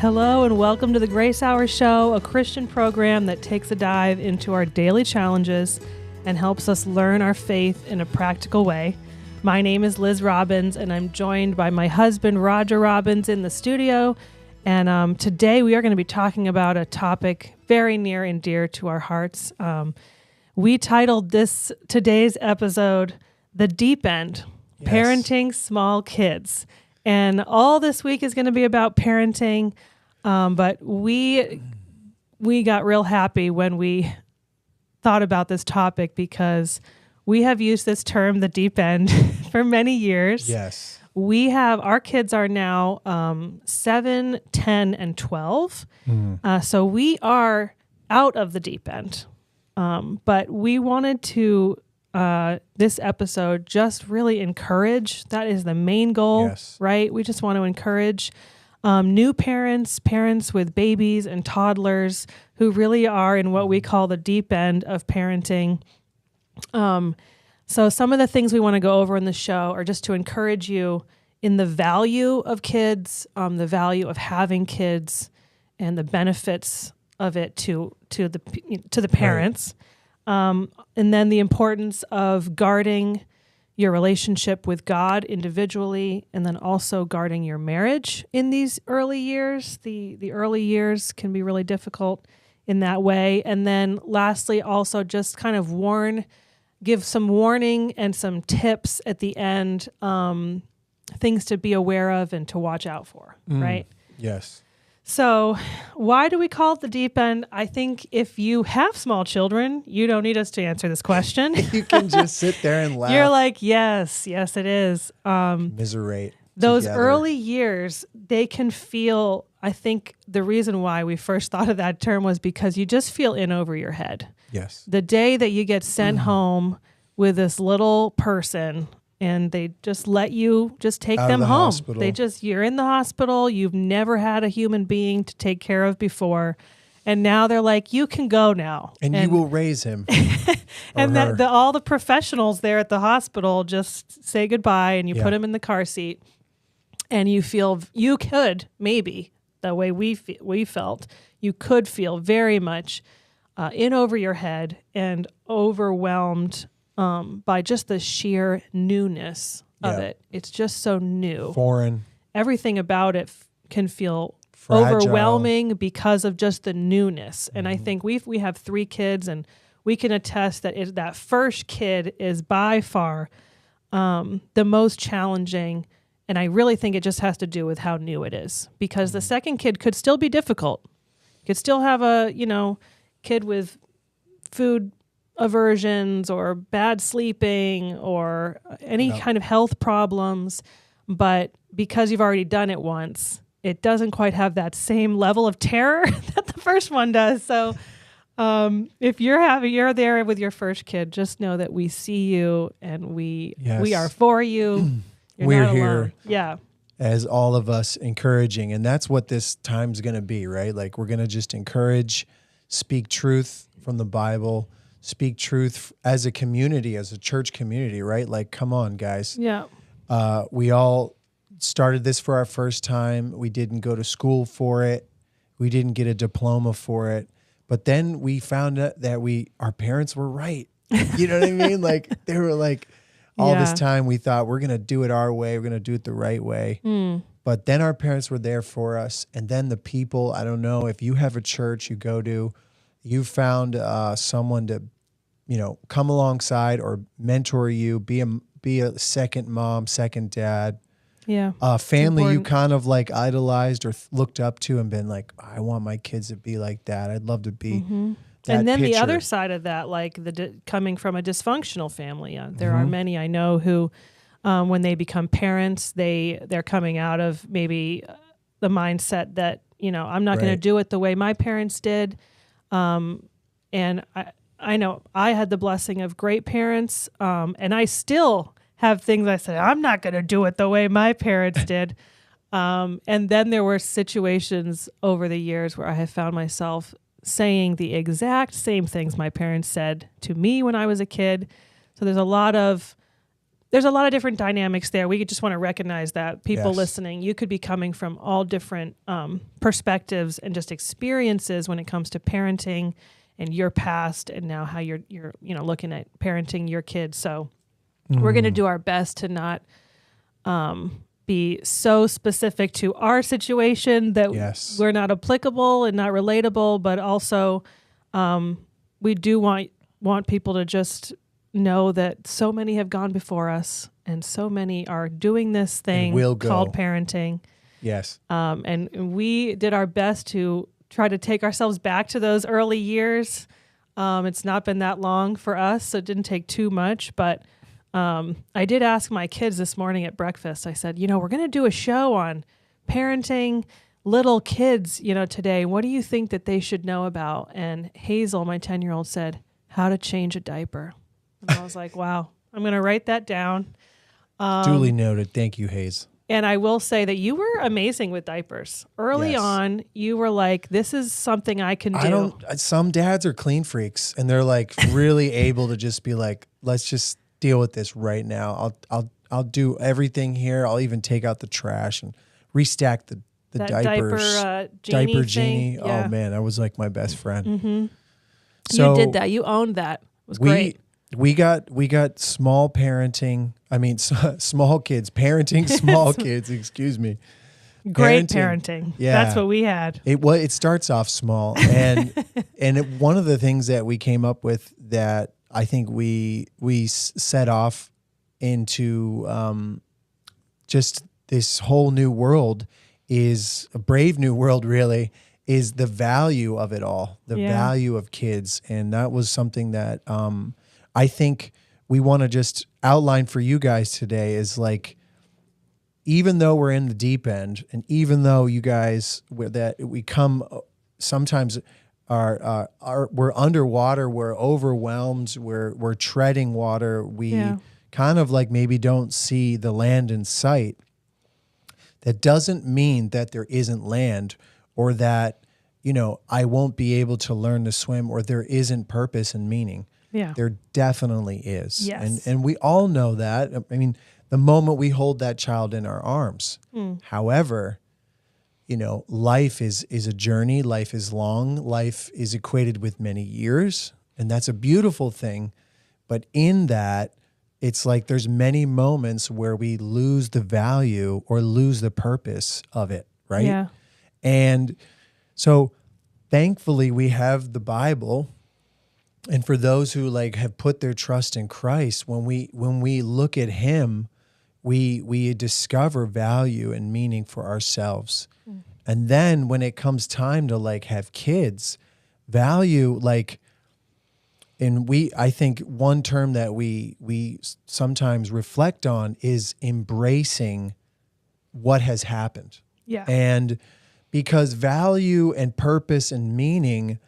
Hello and welcome to the Grace Hour Show, a Christian program that takes a dive into our daily challenges and helps us learn our faith in a practical way. My name is Liz Robbins, and I'm joined by my husband, Roger Robbins, in the studio. And today we are going to be talking about a topic very near and dear to our hearts. We titled today's episode, The Deep End, yes. Parenting Small Kids. And all this week is going to be about parenting, but we got real happy when we thought about this topic because we have used this term, the deep end, for many years. Yes. Our kids are now 7, 10, and 12. So we are out of the deep end. But we wanted to, this episode, just really encourage. That is the main goal, yes. Right? We just want to encourage new parents with babies and toddlers who really are in what we call the deep end of parenting. So some of the things we want to go over in the show are just to encourage you in the value of kids, the value of having kids, and the benefits of it to the parents, right. And then the importance of guarding your relationship with God individually, and then also guarding your marriage in these early years. The early years can be really difficult in that way. And then lastly, also just kind of give some warning and some tips at the end, things to be aware of and to watch out for, right? Yes. So why do we call it the deep end? I think if you have small children, you don't need us to answer this question. You can just sit there and laugh. You're like, yes, it is. Commiserate. Those together. Early years, they can feel, I think the reason why we first thought of that term was because you just feel in over your head. Yes. The day that you get sent home with this little person and they just let you just take them home. Hospital. You're in the hospital. You've never had a human being to take care of before. And now they're like, you can go now. And you will raise him. And all the professionals there at the hospital just say goodbye and you put him in the car seat. And you feel, you could, maybe, the way we felt, you could feel very much in over your head and overwhelmed by just the sheer newness of it. It's just so new. Foreign. Everything about it can feel fragile. Overwhelming because of just the newness. And I think we have 3 kids, and we can attest that that first kid is by far the most challenging. And I really think it just has to do with how new it is, because the second kid could still be difficult. Could still have a, kid with food aversions or bad sleeping or any kind of health problems. But because you've already done it once, it doesn't quite have that same level of terror that the first one does. So if you're there with your first kid, just know that we see you and we are for you. We're here, as all of us, encouraging, and that's what this time's going to be, right? Like, we're going to just encourage, speak truth from the Bible, speak truth as a community, as a church community, right? Like, come on, guys. Yeah. We all started this for our first time. We didn't go to school for it. We didn't get a diploma for it. But then we found out that our parents were right. You know what I mean? Like, they were like, all this time we thought we're going to do it our way. We're going to do it the right way. But then our parents were there for us. And then the people, I don't know, if you have a church you go to, you found someone to, come alongside or mentor you, be a second mom, second dad. Yeah. Family you kind of like idolized or looked up to and been like, I want my kids to be like that. I'd love to be and then the other side of that, like coming from a dysfunctional family, there are many I know who, when they become parents, they're coming out of maybe the mindset that I'm not going to do it the way my parents did, and I know I had the blessing of great parents, and I still have things I said I'm not going to do it the way my parents did, and then there were situations over the years where I have found myself saying the exact same things my parents said to me when I was a kid. So there's a lot of there's a lot of different dynamics there. We just want to recognize that people Yes. listening, you could be coming from all different perspectives and just experiences when it comes to parenting and your past, and now how you're looking at parenting your kids. So we're going to do our best to not be so specific to our situation that Yes. we're not applicable and not relatable, but also we do want people to just know that so many have gone before us and so many are doing this thing will go. called parenting. Yes. And we did our best to try to take ourselves back to those early years. It's not been that long for us, so it didn't take too much. But I did ask my kids this morning at breakfast. I said, we're going to do a show on parenting little kids, today. What do you think that they should know about? And Hazel, my 10-year-old, said, how to change a diaper. And I was like, wow, I'm going to write that down. Duly noted. Thank you, Hayes. And I will say that you were amazing with diapers. Early Yes. on, you were like, this is something I can do. Some dads are clean freaks, and they're like really able to just be like, let's just deal with this right now. I'll do everything here. I'll even take out the trash and restack the That diapers. diaper genie. thing. Yeah. Oh man, that was like my best friend. Mm-hmm. So You did that. You owned that. It was great. We got small parenting. I mean, small kids parenting small kids. Excuse me. Great parenting. Yeah. That's what we had. It starts off small, and one of the things that we came up with that I think we set off into just this whole new world, is a brave new world, really, is the value of it all, the value of kids. And that was something that I think we want to just outline for you guys today, is like, even though we're in the deep end, and even though you guys, that we come sometimes we're underwater, we're overwhelmed, we're treading water, we kind of like maybe don't see the land in sight. That doesn't mean that there isn't land, or that, I won't be able to learn to swim, or there isn't purpose and meaning. Yeah. There definitely is. Yes. And we all know that. I mean, the moment we hold that child in our arms. However, life is a journey. Life is long. Life is equated with many years, and that's a beautiful thing. But in that, it's like there's many moments where we lose the value or lose the purpose of it, right? Yeah. And so thankfully we have the Bible. And for those who have put their trust in Christ, when we look at him, we discover value and meaning for ourselves. And then when it comes time to have kids, value, I think one term that we sometimes reflect on is embracing what has happened. Yeah. And because value and purpose and meaning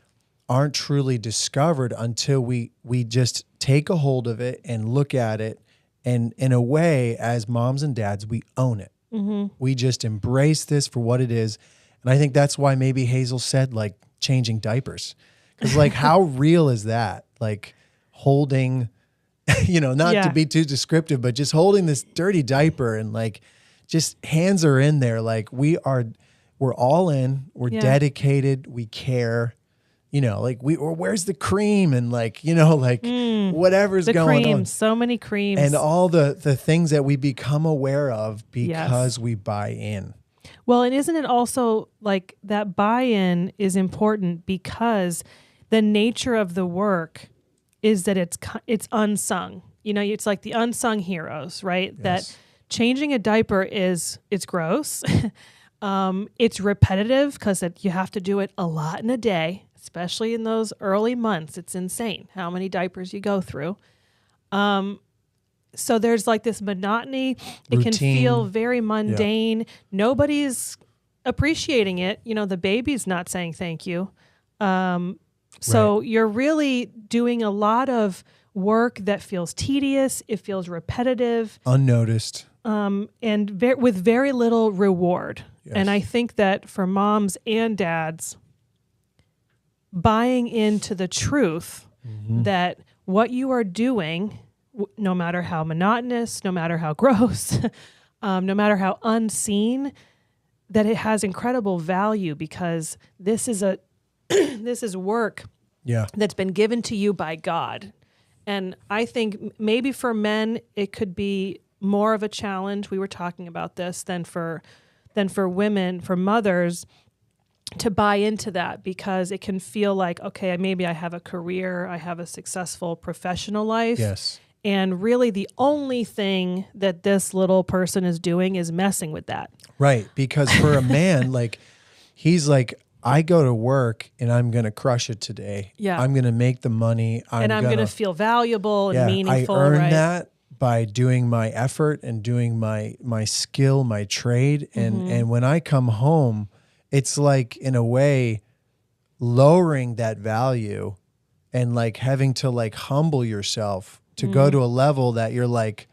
aren't truly discovered until we just take a hold of it and look at it. And in a way, as moms and dads, we own it. Mm-hmm. We just embrace this for what it is. And I think that's why maybe Hazel said changing diapers. Because how real is that? Holding, not to be too descriptive, but just holding this dirty diaper and just hands are in there. We're all in, we're dedicated, we care. Where's the cream and whatever's the going creams, on. so many creams. And all the things that we become aware of because we buy in. Well, and isn't it also that buy-in is important because the nature of the work is that it's unsung. It's like the unsung heroes, right? Yes. That changing a diaper it's gross. It's repetitive because you have to do it a lot in a day, especially in those early months. It's insane how many diapers you go through. So there's this monotony. It Routine. Can feel very mundane. Yeah. Nobody's appreciating it. The baby's not saying thank you. So you're really doing a lot of work that feels tedious. It feels repetitive. Unnoticed. And with very little reward. Yes. And I think that for moms and dads, buying into the truth that what you are doing, no matter how monotonous, no matter how gross, no matter how unseen, that it has incredible value because this is this is work that's been given to you by God. And I think maybe for men, it could be more of a challenge. We were talking about this than for women, for mothers, to buy into that because it can feel like, okay, maybe I have a career, I have a successful professional life. Yes. And really the only thing that this little person is doing is messing with that. Right. Because for a man, like, he's like, I go to work and I'm going to crush it today. Yeah. I'm going to make the money. I'm going to feel valuable and meaningful. I earn right? that by doing my effort and doing my skill, my trade. And when I come home, it's like, in a way, lowering that value and like having to like humble yourself to go to a level that you're like,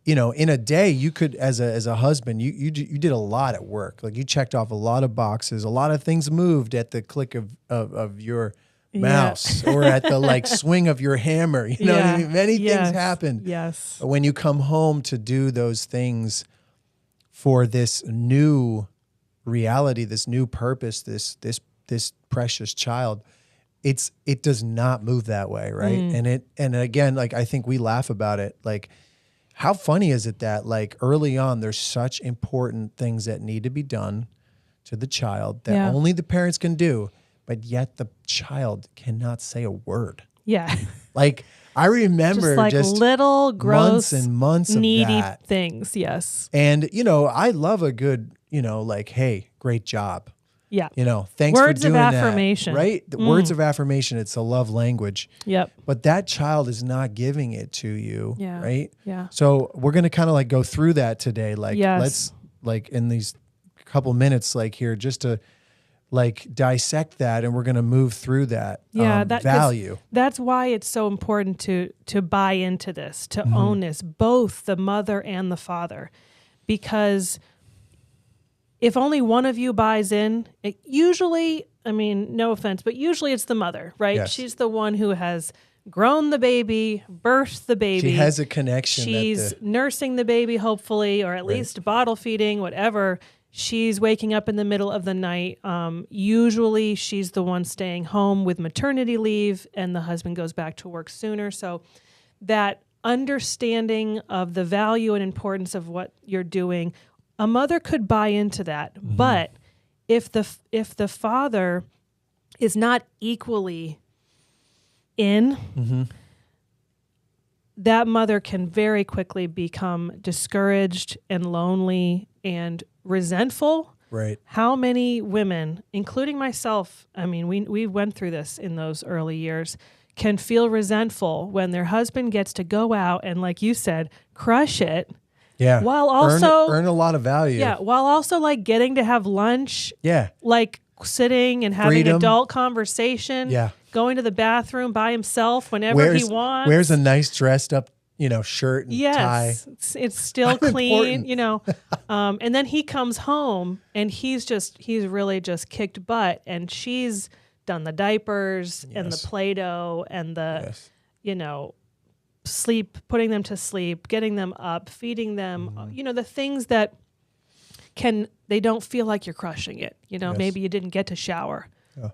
you know, in a day you could, as a husband, you did a lot at work. Like, you checked off a lot of boxes, a lot of things moved at the click of your mouse or at the like swing of your hammer. You know what I mean? Many things happened. Yes. But when you come home to do those things for this new reality, this new purpose, this precious child, it does not move that way, right? And again, like, I think we laugh about it. Like, how funny is it that like early on there's such important things that need to be done to the child that only the parents can do, but yet the child cannot say a word. Yeah. Like, I remember just little gross months and months of needy that. things. Yes. And, you know, I love a good, you know, like, hey, great job. Yeah. You know, thanks words for doing of affirmation. that. Right? The words of affirmation, it's a love language. Yep. But that child is not giving it to you. Yeah. Right? Yeah. So we're going to kind of like go through that today. Like, Yes. let's like in these couple minutes, like here, just to like dissect that, and we're going to move through that that value. That's why it's so important to buy into this, to own this, both the mother and the father, because if only one of you buys in, it usually, I mean, no offense, but usually it's the mother, right? Yes. She's the one who has grown the baby, birthed the baby. She has a connection. She's nursing the baby, hopefully, or at least bottle feeding, whatever. She's waking up in the middle of the night. Usually she's the one staying home with maternity leave, and the husband goes back to work sooner. So that understanding of the value and importance of what you're doing, a mother could buy into that. But if the father is not equally in, that mother can very quickly become discouraged and lonely and resentful. Right. How many women, including myself, I mean, we went through this in those early years, can feel resentful when their husband gets to go out and, like you said, crush it. Yeah. While also earn a lot of value. Yeah. While also like getting to have lunch. Yeah. Like sitting and having Freedom. Adult conversation. Yeah. Going to the bathroom by himself whenever he wants. Wears a nice dressed up, you know, shirt and tie. It's still clean, you know. And then he comes home and he's really just kicked butt, and she's done the diapers and the Play-Doh and the, you know, putting them to sleep, getting them up, feeding them, you know, the things that they don't feel like you're crushing it. You know, maybe you didn't get to shower,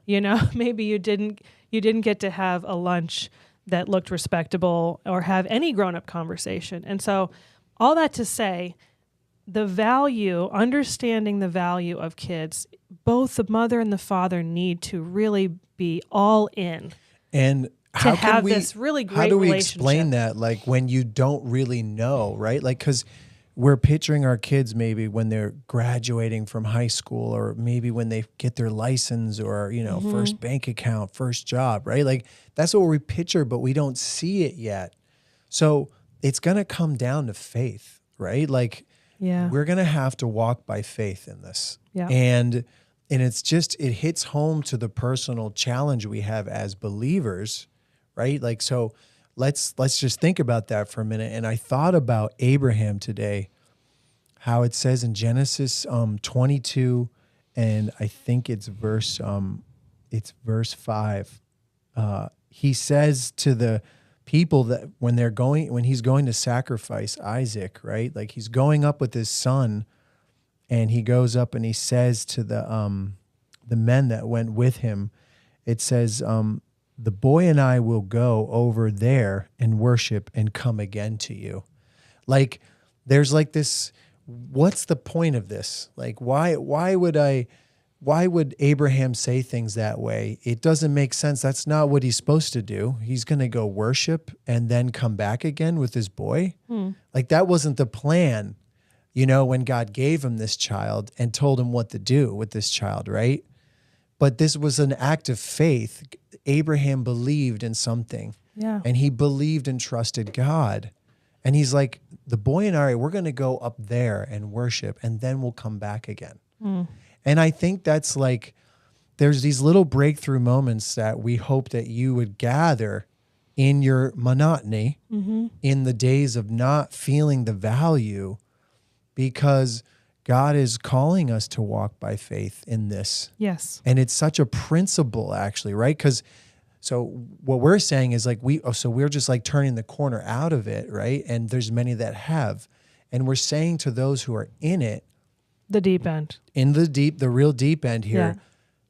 you know, maybe you didn't get to have a lunch that looked respectable or have any grown-up conversation. And so all that to say, understanding the value of kids, both the mother and the father need to really be all in. And to have this really great how do we relationship. Explain that? Like when you don't really know, right? Like, because we're picturing our kids maybe when they're graduating from high school, or maybe when they get their license, or, you know, first bank account, first job, right? Like that's what we picture, but we don't see it yet. So it's going to come down to faith, right? Like we're going to have to walk by faith in this. Yeah. And it hits home to the personal challenge we have as believers, right? Like, so let's just think about that for a minute. And I thought about Abraham today, how it says in Genesis 22, and I think it's verse 5. He says to the people that when he's going to sacrifice Isaac, right? Like he's going up with his son, and he goes up and he says to the men that went with him, it says, the boy and I will go over there and worship and come again to you. Like there's like this, what's the point of this? Like why would Abraham say things that way? It doesn't make sense. That's not what he's supposed to do. He's going to go worship and then come back again with his boy. Like that wasn't the plan, when God gave him this child and told him what to do with this child, right? But this was an act of faith. Abraham believed in something. Yeah. And he believed and trusted God. And he's like, the boy and I, we're going to go up there and worship, and then we'll come back again. And I think that's like, there's these little breakthrough moments that we hope that you would gather in your monotony, in the days of not feeling the value, because God is calling us to walk by faith in this. Yes. And it's such a principle, actually, right? Because so what we're saying is like we're just like turning the corner out of it, right? And there's many that have. And we're saying to those who are in it, the deep end. In the real deep end here,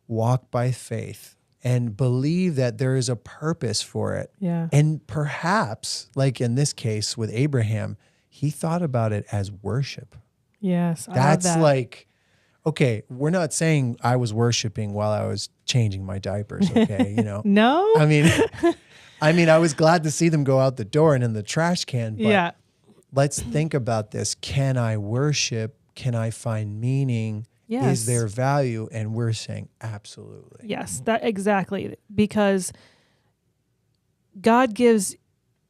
walk by faith and believe that there is a purpose for it. Yeah. And perhaps, like in this case with Abraham, he thought about it as worship. Yes. That's like, okay, we're not saying I was worshiping while I was changing my diapers, okay, No? I mean, I was glad to see them go out the door and in the trash can, but let's think about this. Can I worship? Can I find meaning? Yes. Is there value? And we're saying absolutely. Yes, that exactly. Because God gives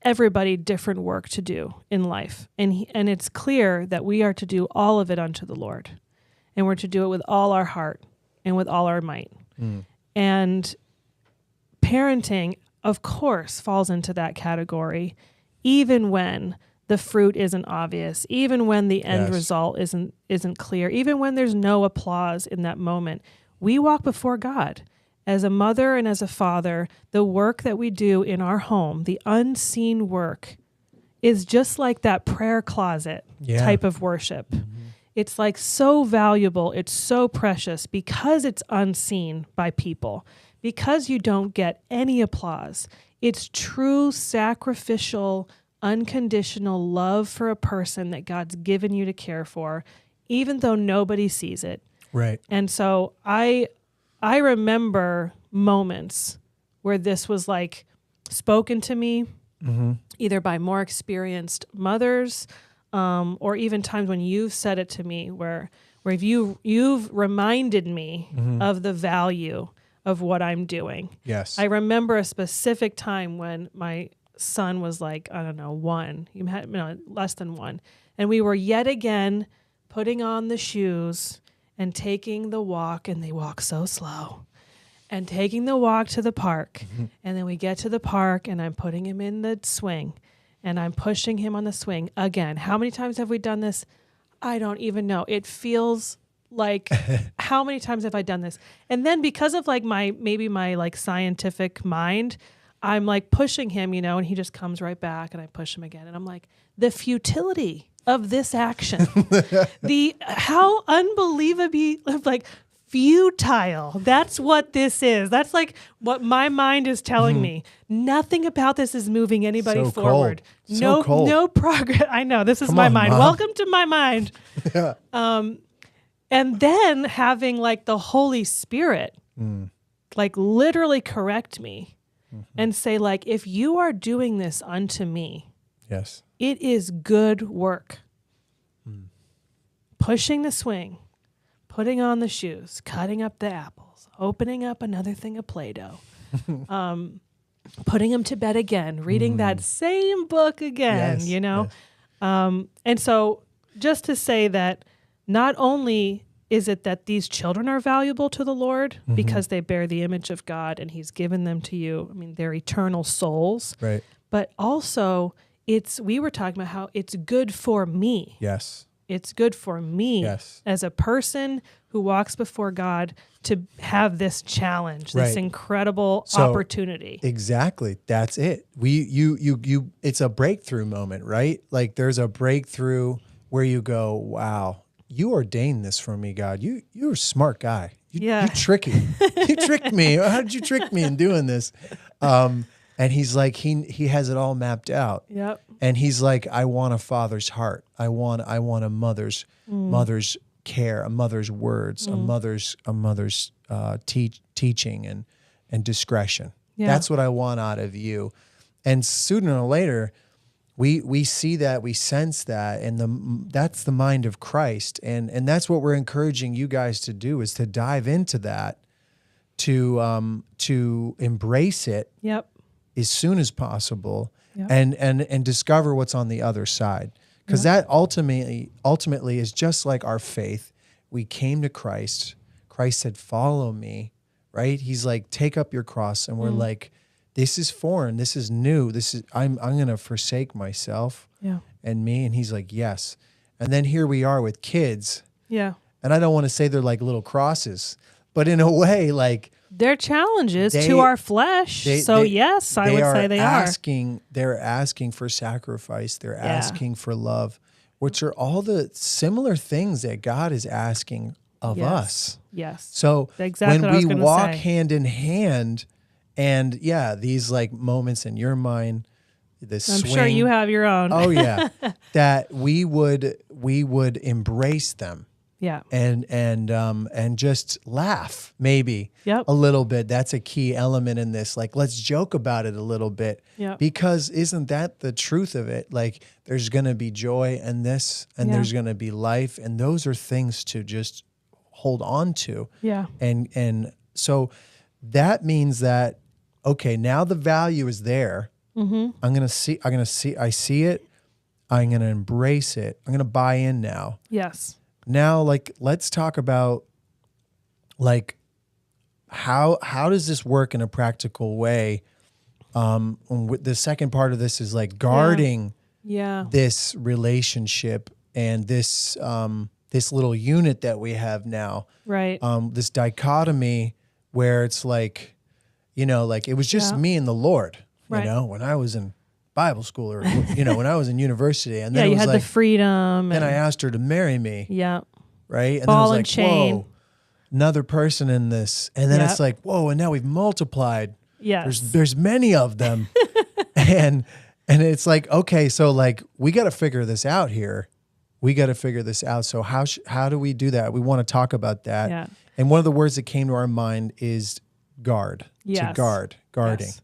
everybody different work to do in life. And it's clear that we are to do all of it unto the Lord. And we're to do it with all our heart and with all our might. And parenting, of course, falls into that category, even when the fruit isn't obvious, even when the end result isn't clear, even when there's no applause in that moment. We walk before God. As a mother and as a father, the work that we do in our home, the unseen work, is just like that prayer closet type of worship. It's like so valuable, it's so precious because it's unseen by people, because you don't get any applause. It's true sacrificial, unconditional love for a person that God's given you to care for, even though nobody sees it. Right. And so I remember moments where this was like spoken to me, either by more experienced mothers, or even times when you've said it to me, where you've reminded me of the value of what I'm doing. Yes. I remember a specific time when my son was like, I don't know, 1, less than 1. And we were yet again putting on the shoes and taking the walk, and they walk so slow, and taking the walk to the park. And then we get to the park, and I'm putting him in the swing, and I'm pushing him on the swing again. How many times have we done this? I don't even know. It feels like, how many times have I done this? And then because of like my like scientific mind, I'm like pushing him, and he just comes right back, and I push him again. And I'm like, the futility of this action, how unbelievably like futile. That's what this is. That's like what my mind is telling me. Nothing about this is moving anybody forward. No progress. I know, this is my mind. Mom. Welcome to my mind. And then having like the Holy Spirit, like literally correct me and say like, if you are doing this unto me, yes, it is good work. Pushing the swing, putting on the shoes, cutting up the apples, opening up another thing of Play-Doh, putting them to bed again, reading that same book again, Yes. And so just to say that not only is it that these children are valuable to the Lord because they bear the image of God and he's given them to you. I mean, they're eternal souls. Right. But also we were talking about how it's good for me. Yes. it's good for me Yes. as a person who walks before God to have this challenge, this Right. incredible So, opportunity. Exactly. That's it. It's a breakthrough moment, right? Like there's a breakthrough where you go, wow, you ordained this for me, God. You're a smart guy. You tricky. You tricked me. How did you trick me in doing this? And he's like, he has it all mapped out. Yep. And he's like, I want a father's heart. I want a mother's care, a mother's words, a mother's teaching and discretion. Yeah. That's what I want out of you. And sooner or later, we see that, we sense that, and that's the mind of Christ. And that's what we're encouraging you guys to do, is to dive into that, to embrace it Yep. as soon as possible. Yep. And discover what's on the other side. Because that ultimately is just like our faith. We came to Christ. Christ said, follow me, right? He's like, take up your cross. And we're like, this is foreign. This is new. I'm going to forsake myself and me. And he's like, yes. And then here we are with kids. Yeah. And I don't want to say they're like little crosses, but in a way, like, they're challenges to our flesh. Yes, I would say they are. They're asking for sacrifice. They're asking for love, which are all the similar things that God is asking of us. Yes. So exactly when we walk hand in hand, and these like moments in your mind, this I'm swing, sure you have your own. Oh yeah, that we would embrace them. Yeah. And just laugh maybe a little bit. That's a key element in this. Like, let's joke about it a little bit. Yeah. Because isn't that the truth of it? Like, there's going to be joy in this, and there's going to be life, and those are things to just hold on to. Yeah. And so that means that, okay, now the value is there. Mm-hmm. I see it. I'm going to embrace it. I'm going to buy in now. Yes. Now, like, let's talk about, like, how does this work in a practical way? The second part of this is like guarding this relationship and this little unit that we have now. Right. This dichotomy where it's like, like it was just me and the Lord, when I was in Bible school or, when I was in university. And then it you was had like, the freedom. Then I asked her to marry me. Yeah. Right? And Ball then it was and like, chain. whoa, another person in this. And then it's like, whoa, and now we've multiplied. Yes. There's many of them. and it's like, okay, so like we got to figure this out here. We got to figure this out. So how do we do that? We want to talk about that. Yeah. And one of the words that came to our mind is guard. Yes. To guarding. Yes.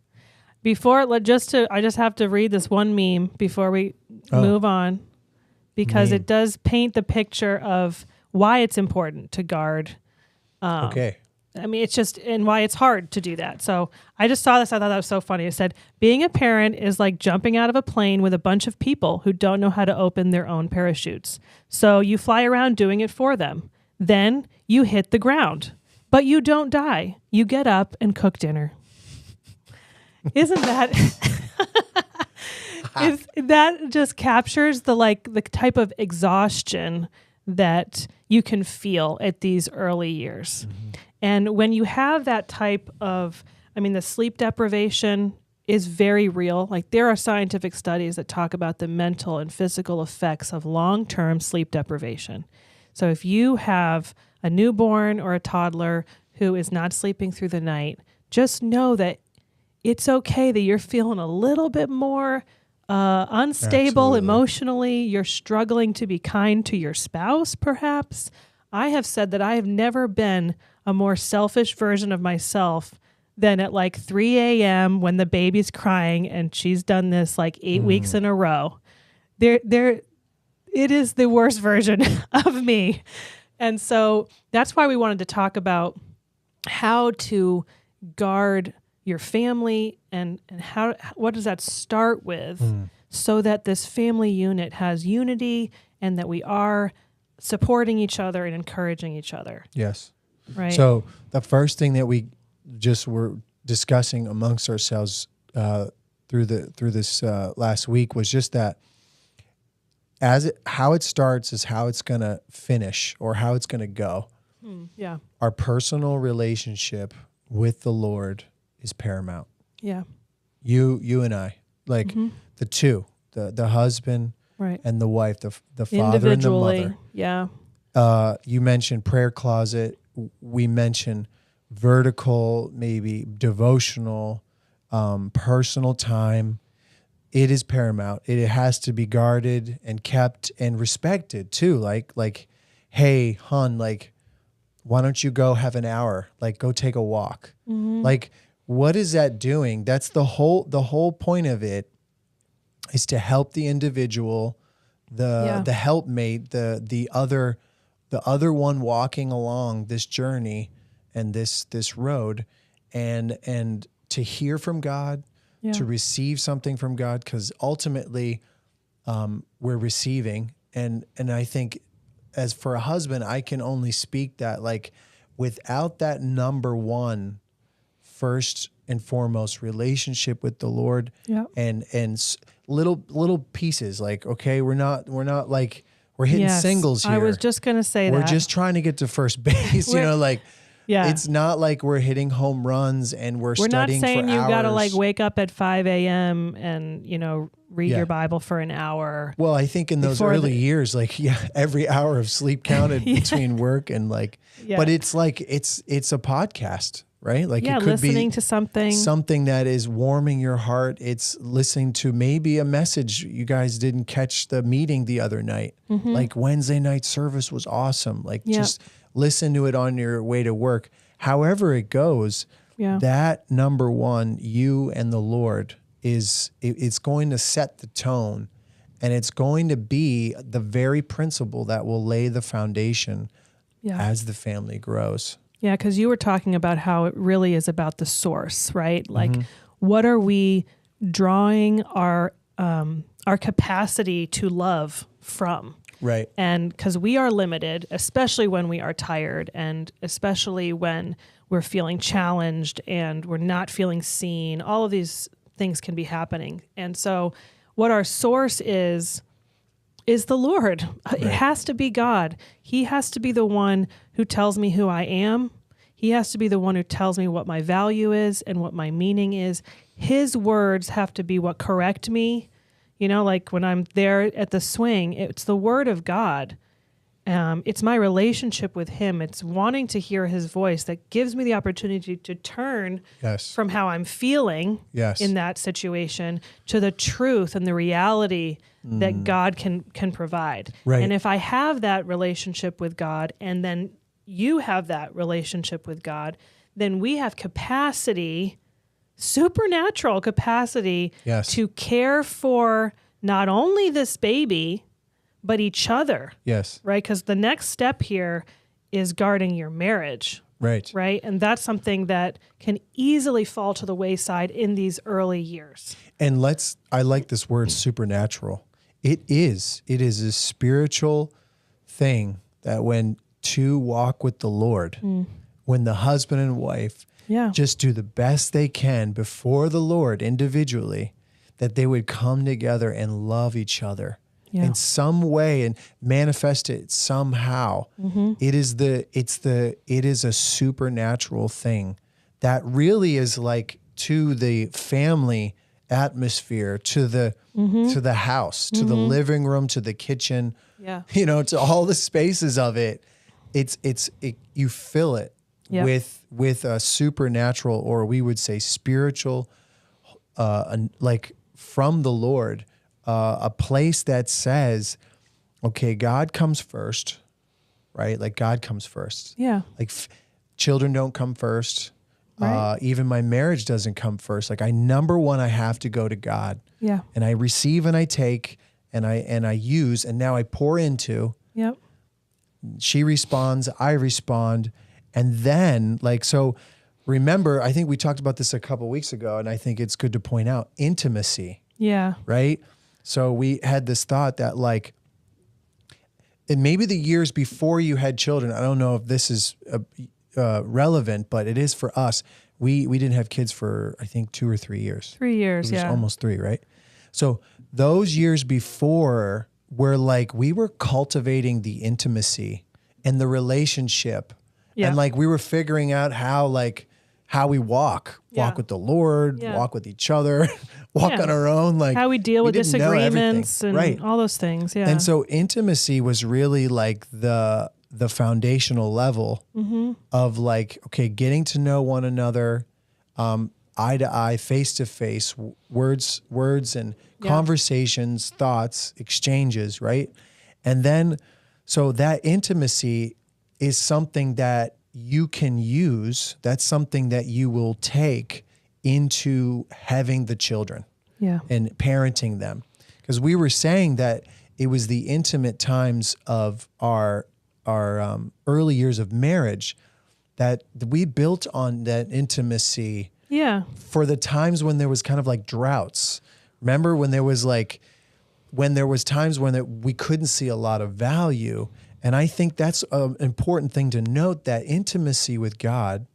I just have to read this one meme before we move on, because it does paint the picture of why it's important to guard. Okay. I mean, it's just, and why it's hard to do that. So I just saw this. I thought that was so funny. It said, being a parent is like jumping out of a plane with a bunch of people who don't know how to open their own parachutes. So you fly around doing it for them. Then you hit the ground, but you don't die. You get up and cook dinner. Isn't that... that just captures the type of exhaustion that you can feel at these early years. Mm-hmm. And when you have that type of, the sleep deprivation is very real. Like, there are scientific studies that talk about the mental and physical effects of long-term sleep deprivation. So if you have a newborn or a toddler who is not sleeping through the night, just know that it's okay that you're feeling a little bit more unstable emotionally. You're struggling to be kind to your spouse, perhaps. I have said that I have never been a more selfish version of myself than at like 3 a.m. when the baby's crying and she's done this like 8 weeks in a row. It is the worst version of me. And so that's why we wanted to talk about how to guard your family and what does that start with so that this family unit has unity and that we are supporting each other and encouraging each other. Yes. Right. So the first thing that we just were discussing amongst ourselves through this last week was just that how it starts is how it's going to finish or how it's going to go. Yeah. Our personal relationship with the Lord is paramount. Yeah. You and I, like the two, the husband Right. and the wife, the father and the mother. Yeah. You mentioned prayer closet. We mentioned vertical, maybe devotional, personal time. It is paramount. It has to be guarded and kept and respected too. Like, hey, hon, like, why don't you go have an hour? Like, go take a walk. Like, what is that doing? That's the whole point of it is to help the individual, the helpmate, the other one walking along this journey and this road, and to hear from God, to receive something from God, because ultimately we're receiving. And I think as for a husband, I can only speak that, like, without that number one, first and foremost relationship with the Lord, and little pieces, like, okay, we're not like we're hitting singles here. I was just going to say we're that. just trying to get to first base, like, it's not like we're hitting home runs and we're studying for hours. We're not saying you got to like wake up at 5 a.m. and, read your Bible for an hour. Well, I think in those early years, like, every hour of sleep counted between work and like, but it's like, it's a podcast, right? Like, it could listening be to something that is warming your heart. It's listening to maybe a message. You guys didn't catch the meeting the other night. Like, Wednesday night service was awesome. Like, just listen to it on your way to work. However it goes, that number one, you and the Lord, it's going to set the tone, and it's going to be the very principle that will lay the foundation as the family grows. Yeah, because you were talking about how it really is about the source, right? Like, what are we drawing our capacity to love from? Right. And because we are limited, especially when we are tired, and especially when we're feeling challenged and we're not feeling seen, all of these things can be happening. And so what our source is the Lord. Right. It has to be God. He has to be the one who tells me who I am. He has to be the one who tells me what my value is and what my meaning is. His words have to be what correct me. Like when I'm there at the swing, it's the word of God. It's my relationship with him. It's wanting to hear his voice that gives me the opportunity to turn from how I'm feeling in that situation to the truth and the reality that God can provide. Right. And if I have that relationship with God, and then you have that relationship with God, then we have capacity, supernatural capacity, to care for not only this baby, but each other. Yes. Right? Because the next step here is guarding your marriage. Right. Right? And that's something that can easily fall to the wayside in these early years. And I like this word supernatural. It is a spiritual thing that when two walk with the Lord, when the husband and wife just do the best they can before the Lord individually, that they would come together and love each other in some way and manifest it somehow. It is a supernatural thing that really is like to the family atmosphere, to the house, to the living room, to the kitchen, to all the spaces of it. You fill it with a supernatural, or we would say spiritual, like from the Lord, a place that says, okay, God comes first, right? Like God comes first. Yeah. Like children don't come first. Right. Even my marriage doesn't come first. Like number one, I have to go to God. Yeah. And I receive and I take and I use, and now I pour into. Yep. She responds, I respond. And then so remember, I think we talked about this a couple of weeks ago, and I think it's good to point out intimacy. Yeah. Right. So we had this thought that and maybe the years before you had children, I don't know if this is relevant, but it is for us. We didn't have kids for, I think, 2 or 3 years. 3 years, it was almost 3, right? So those years before where like we were cultivating the intimacy and the relationship. Yeah. And like we were figuring out how we walk with the Lord, walk with each other, walk on our own, like how we deal with didn't know disagreements and right. all those things. Yeah. And so intimacy was really like the foundational level of like, okay, getting to know one another, eye to eye, face to face, words and conversations, thoughts, exchanges, right? And then, so that intimacy is something that you can use. That's something that you will take into having the children and parenting them. Because we were saying that it was the intimate times of our early years of marriage that we built on that intimacy for the times when there was kind of like droughts. Remember when there was times when we couldn't see a lot of value. And I think that's an important thing to note, that intimacy with God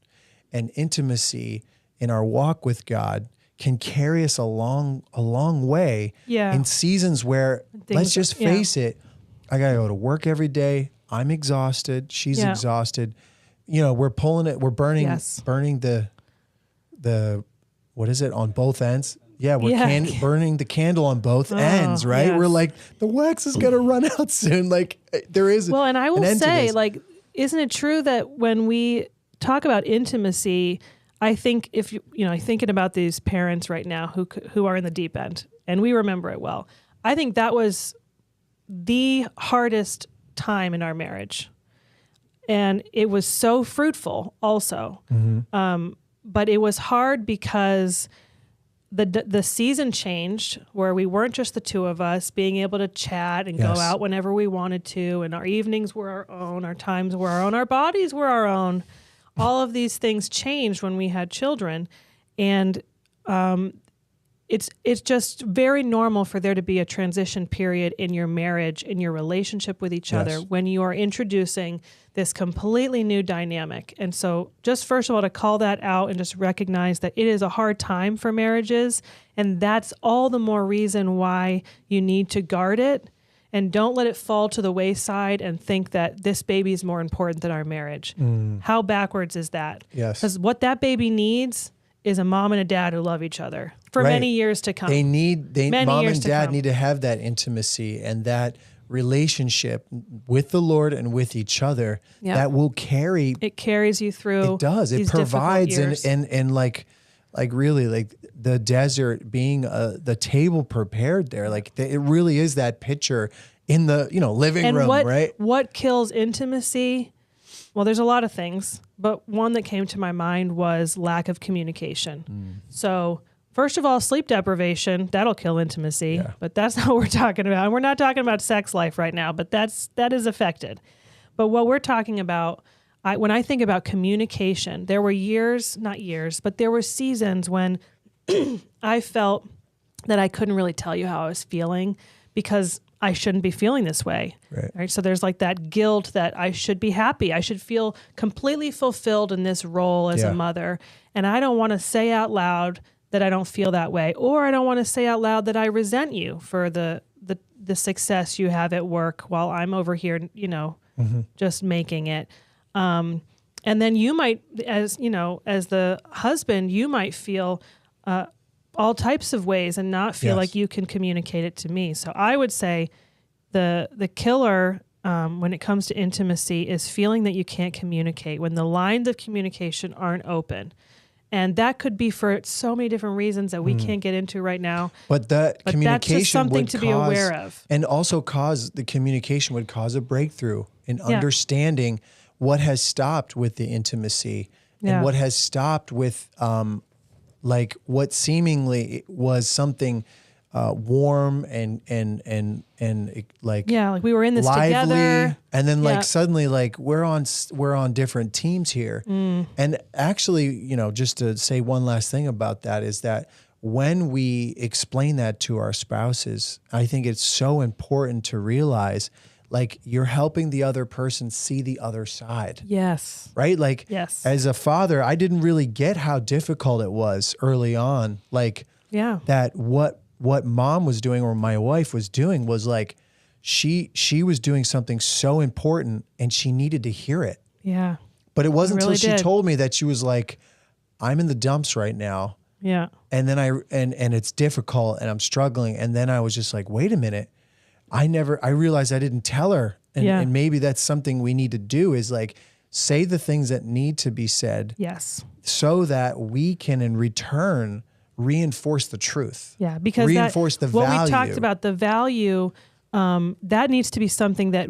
and intimacy in our walk with God can carry us a long way in seasons where, let's just face it, I got to go to work every day. I'm exhausted. She's exhausted. You know, we're burning the what is it, on both ends? Yeah, we're burning the candle on both ends, right? Yes. We're like, the wax is going to run out soon. Like there is. Well, and I will say, like, isn't it true that when we talk about intimacy, I think if thinking about these parents right now who are in the deep end, and we remember it well. I think that was the hardest time in our marriage, and it was so fruitful also. But it was hard because the season changed, where we weren't just the two of us being able to chat and go out whenever we wanted to, and our evenings were our own, our times were our own, our bodies were our own. All of these things changed when we had children, and it's just very normal for there to be a transition period in your marriage, in your relationship with each other, when you are introducing this completely new dynamic. And so just first of all, to call that out and just recognize that it is a hard time for marriages, and that's all the more reason why you need to guard it. And don't let it fall to the wayside and think that this baby is more important than our marriage. How backwards is that? Yes. Because what that baby needs is a mom and a dad who love each other for many years to come. Mom and dad need to have that intimacy and that relationship with the Lord and with each other that will carry. It carries you through. It does. It provides and like really like the desert being the table prepared there. Like it really is that picture in the living room, right? What kills intimacy? Well, there's a lot of things, but one that came to my mind was lack of communication. So first of all, sleep deprivation, that'll kill intimacy, but that's not what we're talking about. And we're not talking about sex life right now, but that is affected. But what we're talking about, when I think about communication, there were there were seasons when I felt that I couldn't really tell you how I was feeling because I shouldn't be feeling this way. Right? So there's like that guilt that I should be happy. I should feel completely fulfilled in this role as a mother. And I don't want to say out loud that I don't feel that way. Or I don't want to say out loud that I resent you for the success you have at work while I'm over here, just making it. And then you might, as the husband, you might feel all types of ways and not feel like you can communicate it to me. So I would say the killer when it comes to intimacy is feeling that you can't communicate, when the lines of communication aren't open. And that could be for so many different reasons that we can't get into right now. But communication that's just something to be aware of. And also the communication would cause a breakthrough in understanding what has stopped with the intimacy and what has stopped with like what seemingly was something warm and like like we were in this lively, together, and then like suddenly like we're on different teams here. And actually, just to say one last thing about that is that when we explain that to our spouses, I think it's so important to realize like you're helping the other person see the other side. Yes. Right? Like as a father, I didn't really get how difficult it was early on. Like that what mom was doing or my wife was doing was like she was doing something so important and she needed to hear it. Yeah. But it wasn't really until she did. told me that she was like, I'm in the dumps right now. Yeah. And then and it's difficult and I'm struggling. And then I was just like, wait a minute. I realized I didn't tell her. And maybe that's something we need to do is like say the things that need to be said. Yes. So that we can in return reinforce the truth. Yeah. Because reinforce the value. What we talked about, the value, that needs to be something that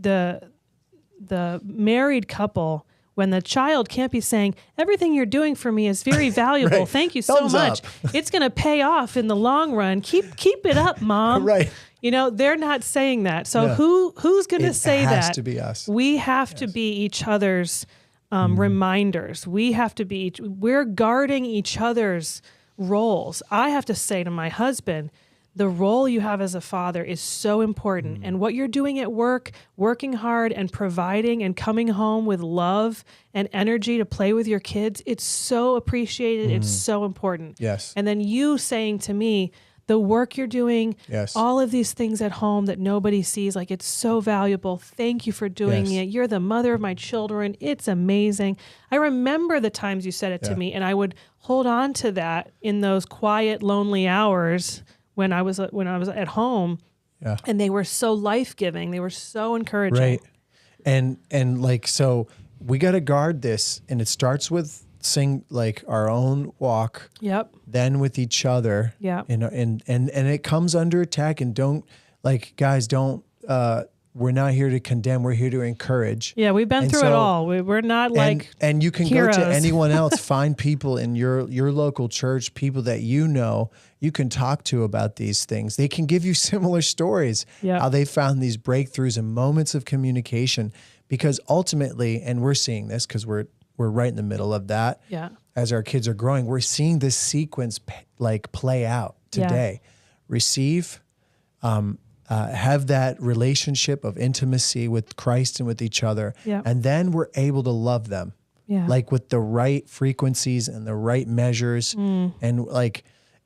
the married couple, when the child can't be saying, everything you're doing for me is very valuable. Right. Thank you so Thumbs much. up. It's going to pay off in the long run. Keep it up, Mom. Right. You know, they're not saying that. So who's going to say that? It has to be us. We have to be each other's reminders. We have to be, we're guarding each other's roles. I have to say to my husband, the role you have as a father is so important. And what you're doing at work, working hard and providing and coming home with love and energy to play with your kids, it's so appreciated. It's so important. Yes. And then you saying to me, the work you're doing, all of these things at home that nobody sees, like it's so valuable. Thank you for doing it. You're the mother of my children. It's amazing. I remember the times you said it to me, and I would hold on to that in those quiet, lonely hours when I was at home, and they were so life-giving. They were so encouraging. Right. And like, so we got to guard this, and it starts with like our own walk. Yep. Then with each other. Yeah. And it comes under attack, and we're not here to condemn. We're here to encourage. Yeah. We've been through it all. We're not like and you can heroes. go to anyone else, find people in your local church, people that you can talk to about these things. They can give you similar stories, how they found these breakthroughs and moments of communication, because ultimately, and we're seeing this because we're right in the middle of that. Yeah. As our kids are growing, we're seeing this sequence play out today. Receive, have that relationship of intimacy with Christ and with each other. Yeah. And then we're able to love them. Yeah. Like with the right frequencies and the right measures. And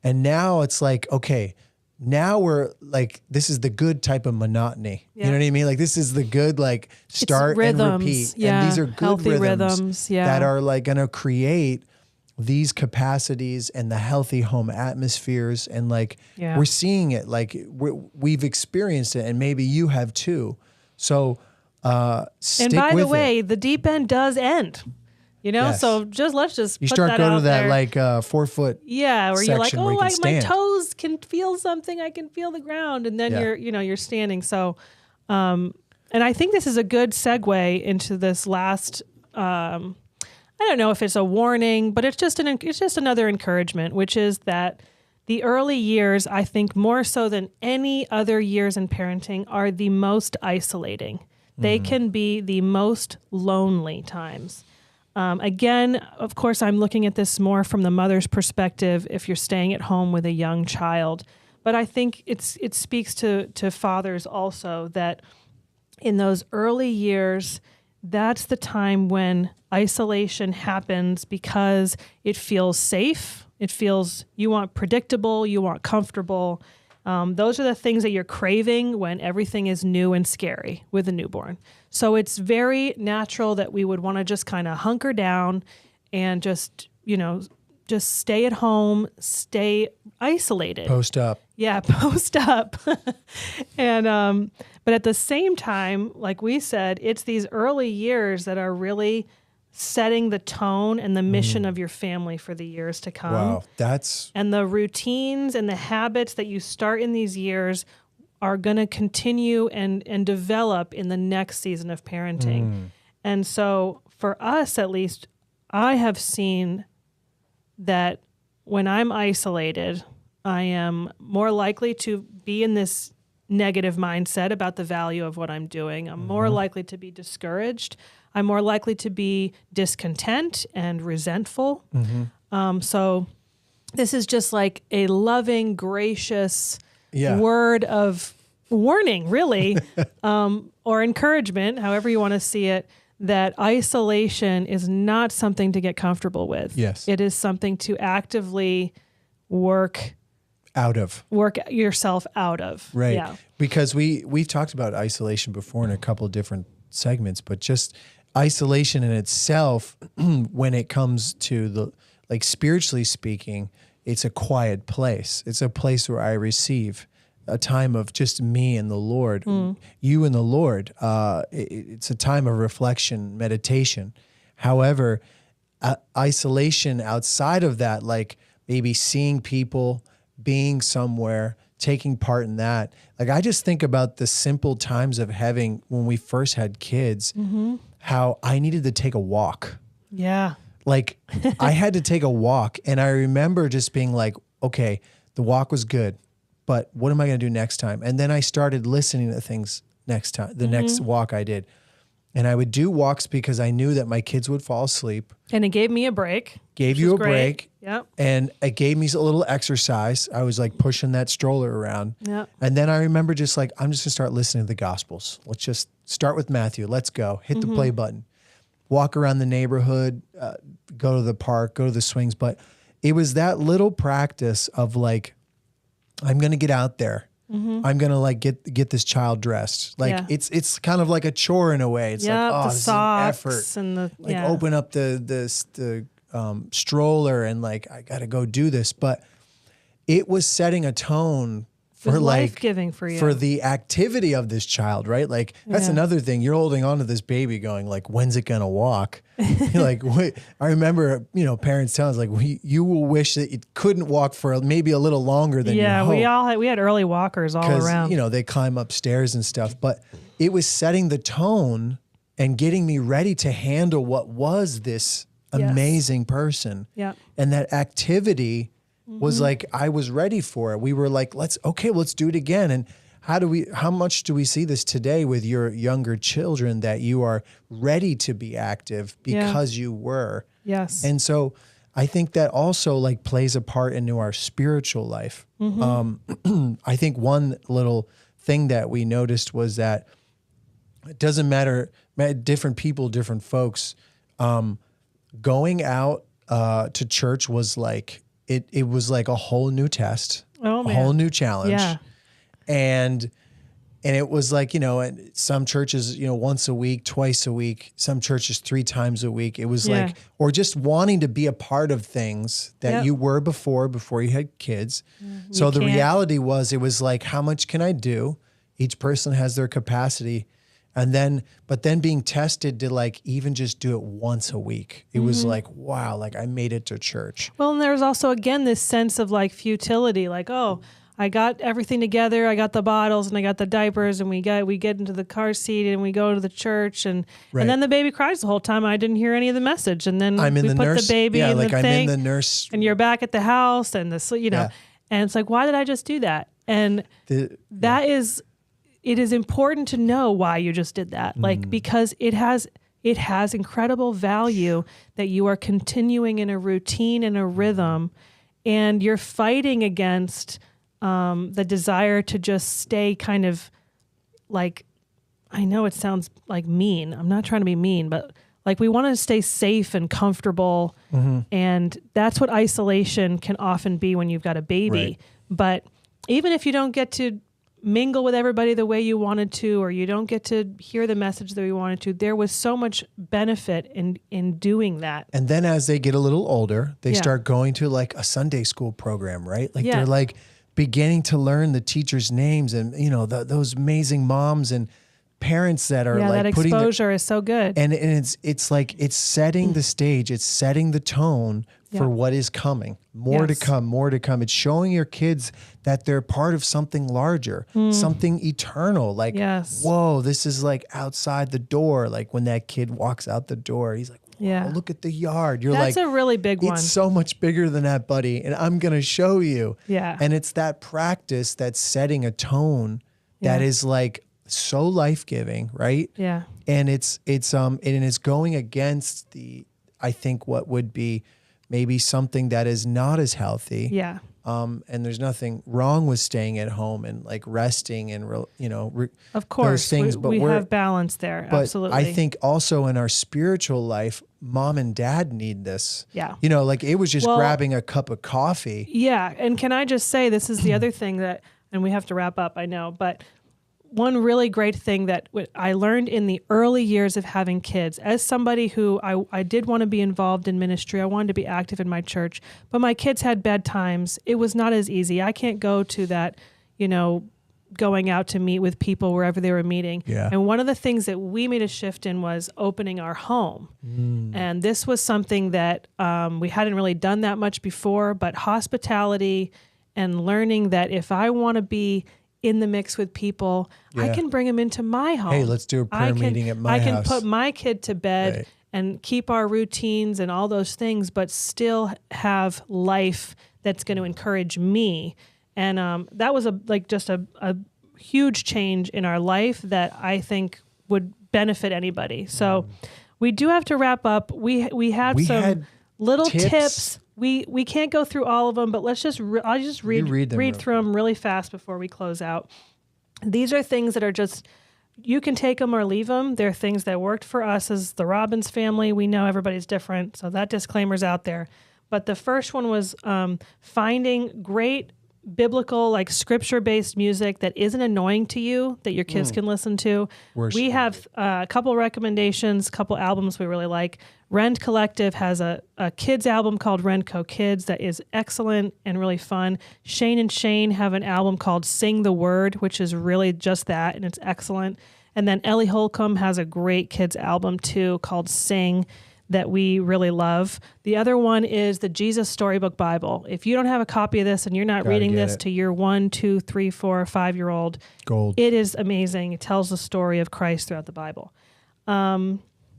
now it's like, okay, now we're like, this is the good type of monotony. You know what I mean? Like this is the good, like start and repeat. Yeah. And these are good healthy rhythms that are like going to create these capacities and the healthy home atmospheres. And like, we're seeing it, like we've experienced it, and maybe you have too. So, stick and by with the way, it. The deep end does end. You know, so let's just you put start that going out to that there. like 4 foot. Yeah, where you're like, where oh, you my toes can feel something. I can feel the ground, and then you're standing. So, and I think this is a good segue into this last. I don't know if it's a warning, but it's just another encouragement, which is that the early years, I think more so than any other years in parenting, are the most isolating. They can be the most lonely times. Again, of course, I'm looking at this more from the mother's perspective if you're staying at home with a young child. But I think it speaks to fathers also that in those early years, that's the time when isolation happens because it feels safe. It feels you want predictable, you want comfortable. Those are the things that you're craving when everything is new and scary with a newborn. So it's very natural that we would want to just kind of hunker down and just stay at home, stay isolated. Post up. Yeah, post up. And but at the same time, like we said, it's these early years that are really setting the tone and the mission of your family for the years to come. Wow, and the routines and the habits that you start in these years are going to continue and develop in the next season of parenting. And so for us, at least, I have seen that when I'm isolated, I am more likely to be in this negative mindset about the value of what I'm doing. I'm more likely to be discouraged. I'm more likely to be discontent and resentful. So this is just like a loving, gracious word of warning, really, or encouragement, however you want to see it, that isolation is not something to get comfortable with. Yes. It is something to actively work work yourself out of. Right. Yeah. Because we've talked about isolation before in a couple of different segments, but just isolation in itself, when it comes to the, like, spiritually speaking, it's a quiet place. It's a place where I receive a time of just me and the Lord, you and the Lord. It's a time of reflection, meditation. However, isolation outside of that, like maybe seeing people, being somewhere, taking part in that. Like, I just think about the simple times of having, when we first had kids, how I needed to take a walk. Yeah. Like, I had to take a walk, and I remember just being like, okay, the walk was good, but what am I going to do next time? And then I started listening to things next time, the next walk I did. And I would do walks because I knew that my kids would fall asleep. And it gave me a break. Gave you a break. Yep. And it gave me a little exercise. I was like pushing that stroller around. Yep. And then I remember just like, I'm just going to start listening to the Gospels. Let's just start with Matthew. Let's go. Hit the play button. Walk around the neighborhood, go to the park, go to the swings. But it was that little practice of like, I'm going to get out there. I'm going to like get this child dressed. Like it's kind of like a chore in a way. It's like, oh, the this socks is an effort. and the, like open up the stroller and like, I got to go do this. But it was setting a tone for like life-giving for you, for the activity of this child, right? Like that's another thing. You're holding on to this baby going like, when's it going to walk? You're like, wait. I remember, parents telling us like, you will wish that it couldn't walk for maybe a little longer than you hope. we had early walkers all around. They climb upstairs and stuff, but it was setting the tone and getting me ready to handle what was this amazing person. Yeah. And that activity was like, I was ready for it. We were like, let's do it again. And how much do we see this today with your younger children, that you are ready to be active because you were? Yes. And so I think that also like plays a part into our spiritual life. I think one little thing that we noticed was that it doesn't matter, different people, different folks, going out to church was like, it was like a whole new test, a whole new challenge. Yeah. And it was like, some churches, once a week, twice a week, some churches 3 times a week. It was like, or just wanting to be a part of things that you were before you had kids. So the reality was, it was like, how much can I do? Each person has their capacity. But then being tested to like even just do it once a week. It was like, wow, like I made it to church. Well, and there's also, again, this sense of like futility, like, oh, I got everything together. I got the bottles and I got the diapers, and we get into the car seat and we go to the church, and then the baby cries the whole time. I didn't hear any of the message. And then I'm in we the put nurse, the baby in like the I'm thing, in the nurse, and you're back at the house, and and it's like, why did I just do that? And it is important to know why you just did that. Like, because it has incredible value that you are continuing in a routine and a rhythm, and you're fighting against the desire to just stay kind of like, I know it sounds like mean. I'm not trying to be mean, but like we want to stay safe and comfortable. And that's what isolation can often be when you've got a baby. Right. But even if you don't get to mingle with everybody the way you wanted to, or you don't get to hear the message that you wanted to, there was so much benefit in doing that. And then as they get a little older, they start going to like a Sunday school program, right? Like they're like beginning to learn the teachers' names, and those amazing moms and parents that are like that putting exposure is so good. And it's like, it's setting the stage, it's setting the tone for what is coming. More to come. It's showing your kids that they're part of something larger, something eternal. Like, whoa, this is like outside the door. Like when that kid walks out the door, he's like, wow, look at the yard. That's a really big one. It's so much bigger than that, buddy. And I'm going to show you. Yeah. And it's that practice that's setting a tone that is like so life-giving, right? Yeah. And it's going against I think what would be maybe something that is not as healthy. Yeah. And there's nothing wrong with staying at home and like resting and of course those things. we have balance there. But absolutely. I think also in our spiritual life, mom and dad need this. Yeah. You know, like it was just grabbing a cup of coffee. Yeah. And can I just say, this is the other thing that, and we have to wrap up, I know, but one really great thing that I learned in the early years of having kids, as somebody who I did want to be involved in ministry, I wanted to be active in my church, but my kids had bad times. It was not as easy. I can't go to that, you know, going out to meet with people wherever they were meeting. Yeah. And one of the things that we made a shift in was opening our home. And this was something that we hadn't really done that much before, but hospitality and learning that if I want to be in the mix with people, I can bring them into my home. Hey, let's do a prayer meeting at my house. I can put my kid to bed Right. and keep our routines and all those things, but still have life that's going to encourage me. And that was just a huge change in our life that I think would benefit anybody. So we do have to wrap up. We had some little tips. We can't go through all of them, but let's just I'll just read through them really fast before we close out. These are things that are just, you can take them or leave them. They're things that worked for us as the Robbins family. We know everybody's different, so that disclaimer's out there. But the first one was finding great biblical, like scripture-based music that isn't annoying to you, that your kids can listen to. We have a couple recommendations, a couple albums we really like. Rend Collective has a kids album called Rendco Kids that is excellent and really fun. Shane and Shane have an album called Sing the Word, which is really just that, and it's excellent. And then Ellie Holcomb has a great kids album too called Sing that we really love. The other one is the Jesus Storybook Bible. If you don't have a copy of this and you're not reading this to your 1, 2, 3, 4, or 5-year-old, gold. It is amazing. It tells the story of Christ throughout the Bible.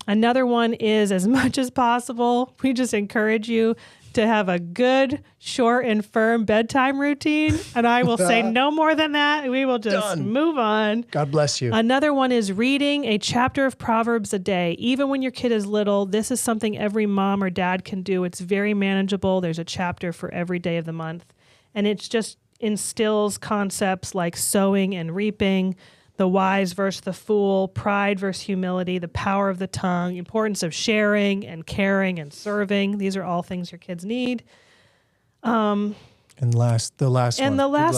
Another one is, as much as possible, we just encourage you to have a good, short, and firm bedtime routine. And I will say no more than that. We will just move on. God bless you. Another one is reading a chapter of Proverbs a day. Even when your kid is little, this is something every mom or dad can do. It's very manageable. There's a chapter for every day of the month. And it's just instills concepts like sowing and reaping, the wise versus the fool, pride versus humility, the power of the tongue, importance of sharing and caring and serving. These are all things your kids need. And the last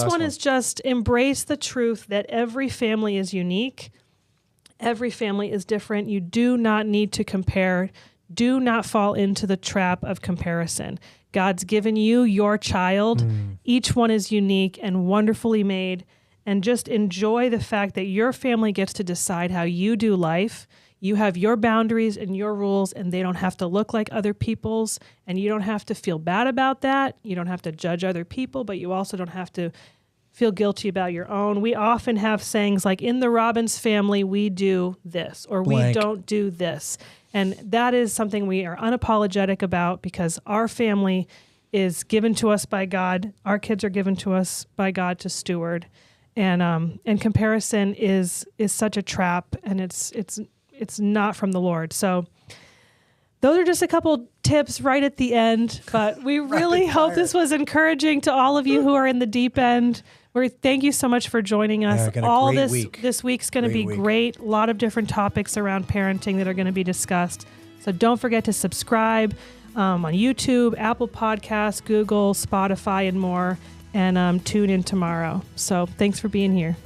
one is just embrace the truth that every family is unique. Every family is different. You do not need to compare. Do not fall into the trap of comparison. God's given you your child. Each one is unique and wonderfully made. And just enjoy the fact that your family gets to decide how you do life. You have your boundaries and your rules, and they don't have to look like other people's, and you don't have to feel bad about that. You don't have to judge other people, but you also don't have to feel guilty about your own. We often have sayings like, in the Robbins family, we do this, or we don't do this. And that is something we are unapologetic about because our family is given to us by God. Our kids are given to us by God to steward. And comparison is such a trap, and it's not from the Lord. So those are just a couple tips right at the end, but we really hope this was encouraging to all of you who are in the deep end. Thank you so much for joining us. This week's going to be great. A lot of different topics around parenting that are going to be discussed. So don't forget to subscribe on YouTube, Apple Podcasts, Google, Spotify, and more. And tune in tomorrow. So thanks for being here.